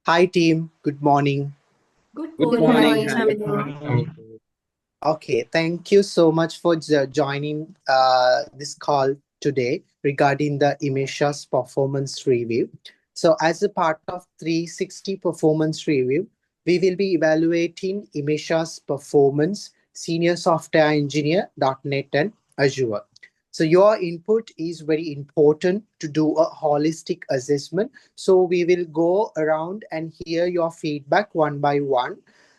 Hi team, good morning. Good Good Good morning. morning. morning, Hi. Good Good morning. morning. Okay, thank you so much for joining this call today regarding the Imesha's performance review. So, as a part of 360 performance review, we will be evaluating Imesha's performance, senior software engineer, .NET and Azure. So, your input is very important to do a holistic assessment. So, we will go around and hear your feedback one by one,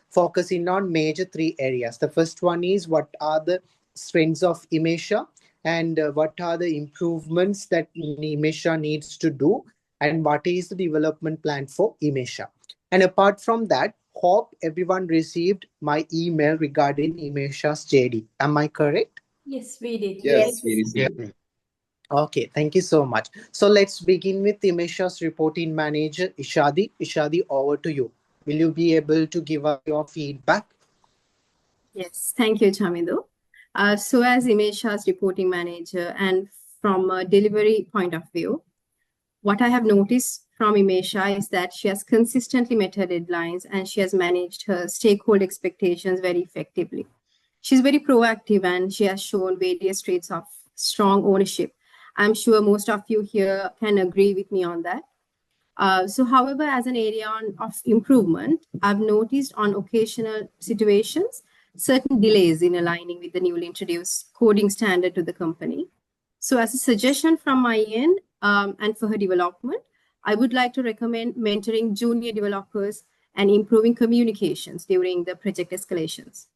focusing on major three areas. The first one is what are the strengths of Imesha, and what are the improvements that Imesha needs to do, and what is the development plan for Imesha. And apart from that, hope everyone received my email regarding Imesha's JD. Am I correct? Yes, we did. Yes, we Yes. received. Okay, thank you so much. So let's begin with Imesha's reporting manager, Ishadi. Ishadi, over to you. Will you be able to give us your feedback? Yes, thank you, Chamidu. So, as Imesha's reporting manager and from a delivery point of view, what I have noticed from Imesha is that she has consistently met her deadlines and she has managed her stakeholder expectations very effectively. She's very proactive and she has shown various traits of strong ownership. I'm sure most of you here can agree with me on that. However, as an area of improvement, I've noticed on occasional situations certain delays in aligning with the newly introduced coding standard to the company. So, as a suggestion from my end and for her development, I would like to recommend mentoring junior developers and improving communications during the project escalations.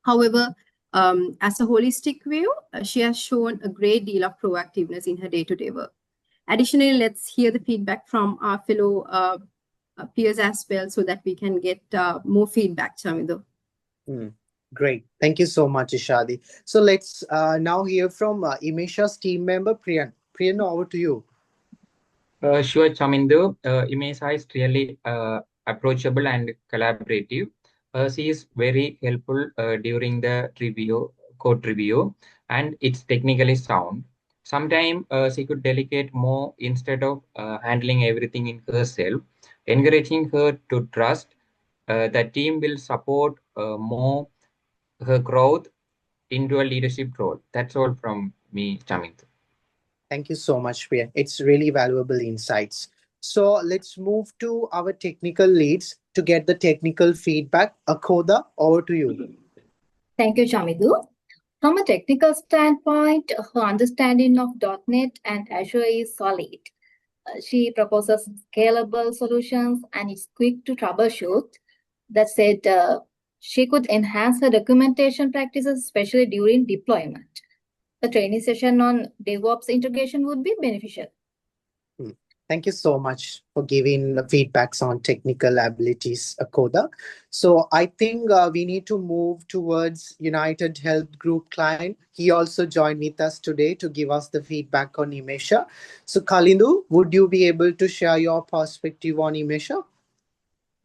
However, as a holistic view, she has shown a great deal of proactiveness in her day to day work. Additionally, let's hear the feedback from our fellow peers as well so that we can get more feedback, Chamido. Great. Thank you so much, Ishadi. So let's now hear from Imesha's team member, Priyan. Priyan, over to you. Sure, Chamindu. Imesa is really approachable and collaborative. She is very helpful during the code review, and it's technically sound. Sometimes she could delegate more instead of handling everything in herself, encouraging her to trust. The team will support more her growth into a leadership role. That's all from me, Chamindu. Thank you so much, Priyan. It's really valuable insights. So let's move to our technical leads to get the technical feedback. Akoda, over to you. Thank you, Chamidu. From a technical standpoint, her understanding of .NET and Azure is solid. She proposes scalable solutions and is quick to troubleshoot. That said, she could enhance her documentation practices, especially during deployment. A training session on DevOps integration would be beneficial. Hmm. Thank you so much for giving the feedbacks on technical abilities, Akoda. So I think we need to move towards United Health Group client. He also joined with us today to give us the feedback on Imesha. So Kalindu, would you be able to share your perspective on Imesha?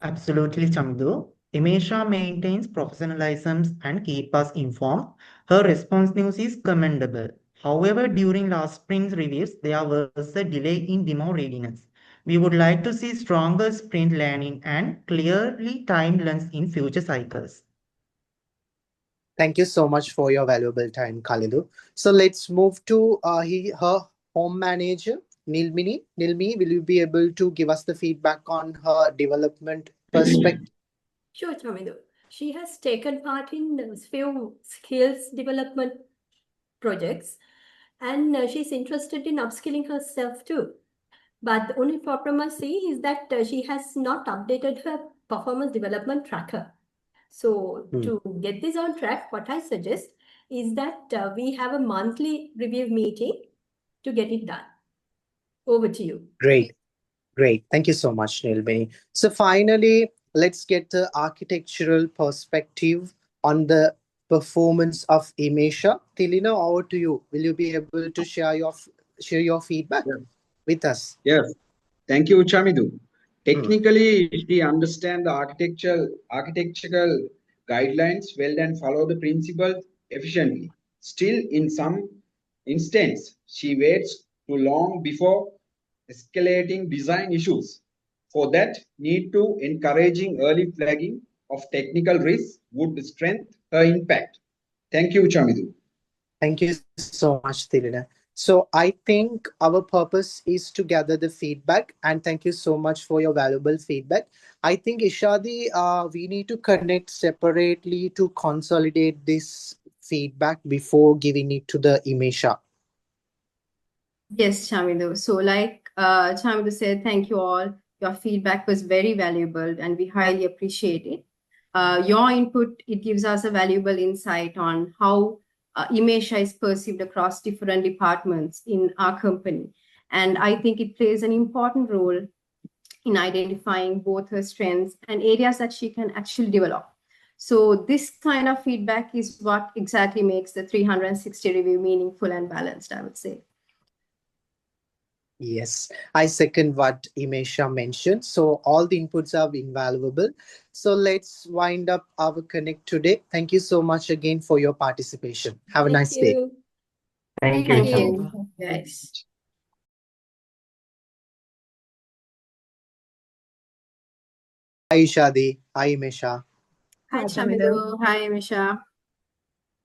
Absolutely, Chamdu. Imesha maintains professionalism and keep us informed. Her responsiveness is commendable. However, during last sprint reviews, there was a delay in demo readiness. We would like to see stronger sprint learning and clearly timed runs in future cycles. Thank you so much for your valuable time, Kalindu. So let's move to her home manager, Nilmini. Nilmi, will you be able to give us the feedback on her development perspective? Sure, Chamidu. She has taken part in a few skills development projects, and she's interested in upskilling herself too. But the only problem I see is that she has not updated her performance development tracker. So to get this on track, what I suggest is that we have a monthly review meeting to get it done. Over to you. Great. Great. Thank you so much, Nilmini. So finally, let's get the architectural perspective on the performance of Imesha. Tilina, over to you. Will you be able to share your feedback Yes. with us? Yes. Thank you, Chamidu. Technically, she understands the architectural guidelines well and follow the principles efficiently. Still, in some instance, she waits too long before escalating design issues. For that, need to encouraging early flagging of technical risks would strengthen her impact. Thank you, Chamidu. Thank you so much, Tirina. So I think our purpose is to gather the feedback, and thank you so much for your valuable feedback. I think Ishadi, we need to connect separately to consolidate this feedback before giving it to the Imesha. Yes, Chamidu. So like Chamidu said, thank you all. Your feedback was very valuable and we highly appreciate it. Your input, it gives us a valuable insight on how Imesha is perceived across different departments in our company. And I think it plays an important role in identifying both her strengths and areas that she can actually develop. So this kind of feedback is what exactly makes the 360 review meaningful and balanced, I would say. Yes, I second what Imesha mentioned. So all the inputs are invaluable. So let's wind up our connect today. Thank you so much again for your participation. Have a Thank nice day. you. Thank you, Thank Chamidu. you. Yes. Hi, Shadi. Hi, Imesha. Hi, Hi, Chamidu. Hi, Misha.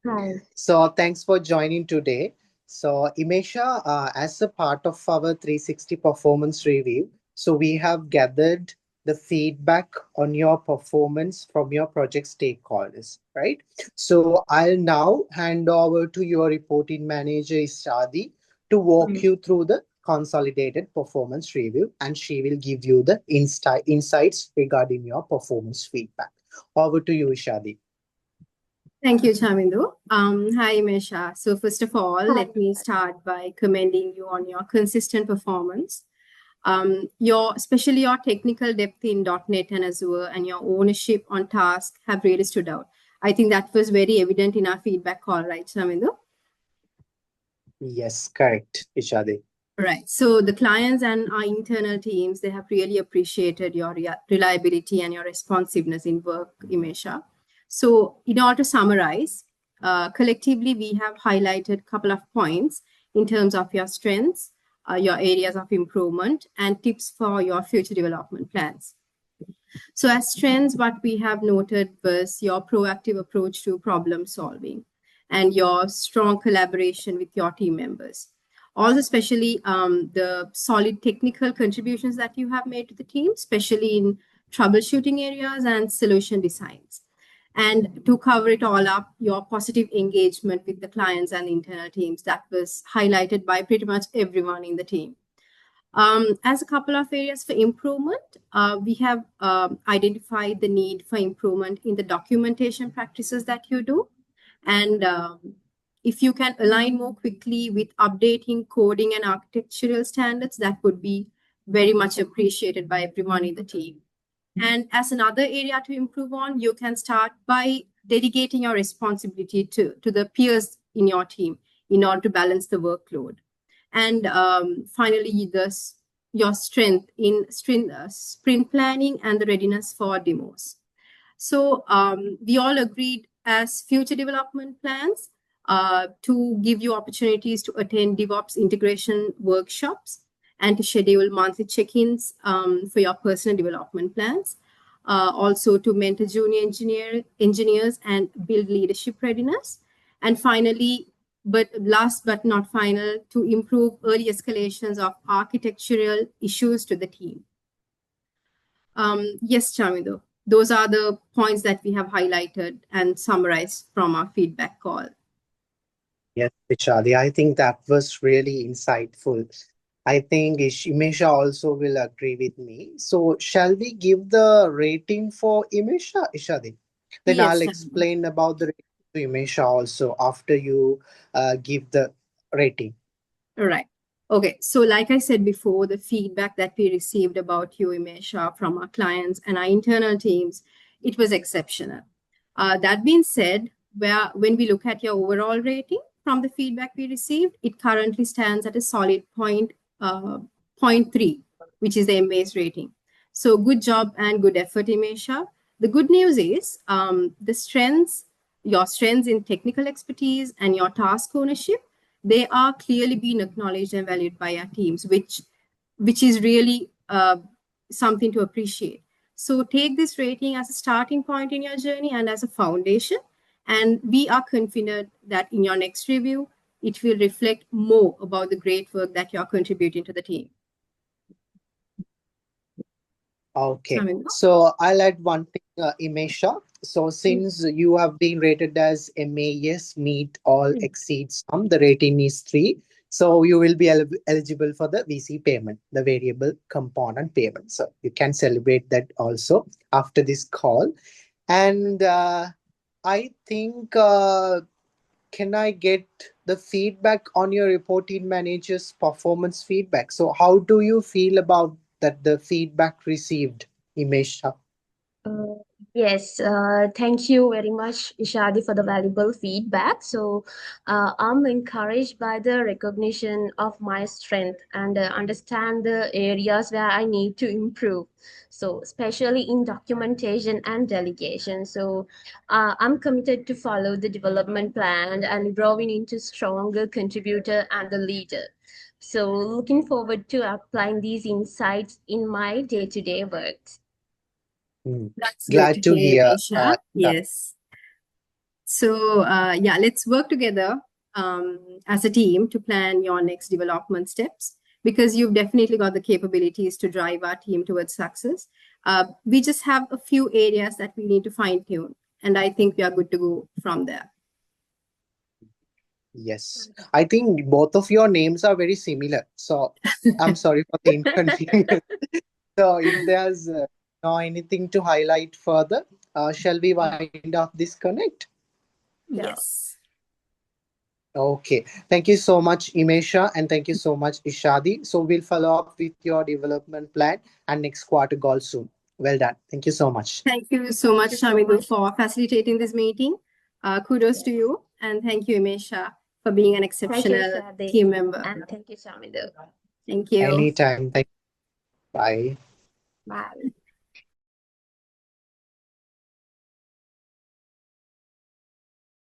Hi. So thanks for joining today. So Imesha, as a part of our 360 performance review, so we have gathered the feedback on your performance from your project stakeholders, right? So I'll now hand over to your reporting manager, Shadi, to walk you through the consolidated performance review, and she will give you the insights regarding your performance feedback. Over to you, Shadi. Thank you, Chamindu. Hi, Mesha. So first of all, let me start by commending you on your consistent performance. Especially your technical depth in .NET and Azure and your ownership on task have really stood out. I think that was very evident in our feedback call, right, Chamindu? Yes, correct, Ishadi. Right. So the clients and our internal teams, they have really appreciated your reliability and your responsiveness in work, Imesha. So in order to summarize, collectively, we have highlighted a couple of points in terms of your strengths, your areas of improvement, and tips for your future development plans. So as strengths, what we have noted was your proactive approach to problem solving and your strong collaboration with your team members. Also, especially the solid technical contributions that you have made to the team, especially in troubleshooting areas and solution designs. And to cover it all up, your positive engagement with the clients and internal teams that was highlighted by pretty much everyone in the team. As a couple of areas for improvement, we have identified the need for improvement in the documentation practices that you do. And if you can align more quickly with updating coding and architectural standards, that would be very much appreciated by everyone in the team. And as another area to improve on, you can start by dedicating your responsibility to the peers in your team in order to balance the workload. And finally, your strength in sprint planning and the readiness for demos. So we all agreed as future development plans to give you opportunities to attend DevOps integration workshops and to schedule monthly check-ins for your personal development plans. Also to mentor junior engineers and build leadership readiness. And finally, but last but not final, to improve early escalations of architectural issues to the team. Yes, Chamidu, those are the points that we have highlighted and summarized from our feedback call. Yes, Ishadi, I think that was really insightful. I think Imesha also will agree with me. So, shall we give the rating for Imesha, Ishadi? Then Yes, I'll Chamidu. explain about the rating to Imesha also after you give the rating. All right. Okay. So like I said before, the feedback that we received about you, Imesha, from our clients and our internal teams, it was exceptional. That being said, when we look at your overall rating from the feedback we received, it currently stands at a solid 0.3, which is the MBA's rating. So good job and good effort, Imesha. The good news is your strengths in technical expertise and your task ownership, they are clearly being acknowledged and valued by our teams, which is really something to appreciate. So take this rating as a starting point in your journey and as a foundation. And we are confident that in your next review, it will reflect more about the great work that you're contributing to the team. Okay, Chamindu? so I'll add one thing, Imesha. So since you have been rated as MAS, meet all exceeds some, the rating is 3. So you will be eligible for the VC payment, the variable component payment. So you can celebrate that also after this call. And I think, can I get the feedback on your reporting manager's performance feedback? So how do you feel about that, the feedback received, Imesha? Uh, yes, thank you very much, Ishadi, for the valuable feedback. So, I'm encouraged by the recognition of my strength and understand the areas where I need to improve. So, especially in documentation and delegation. So, I'm committed to follow the development plan and growing into stronger contributor and the leader. So, looking forward to applying these insights in my day-to-day work. That's good Glad to to hear, hear. Isha. Yes. So, yeah, let's work together as a team to plan your next development steps, because you've definitely got the capabilities to drive our team towards success. We just have a few areas that we need to fine tune, and I think we are good to go from there. Yes, I think both of your names are very similar. So I'm sorry for the inconvenience. So if there's no anything to highlight further, shall we wind up this connect? Yes. Okay. Thank you so much, Imesha, and thank you so much, Ishadi. So we'll follow up with your development plan and next quarter goal soon. Well done. Thank you so much. Thank you so much, Shamidu, for facilitating this meeting. Kudos to you, and thank you, Imesha, for being an exceptional Ishadi. team member. And thank you, Shamidu. Thank you. Anytime. Thank you. Bye. Bye.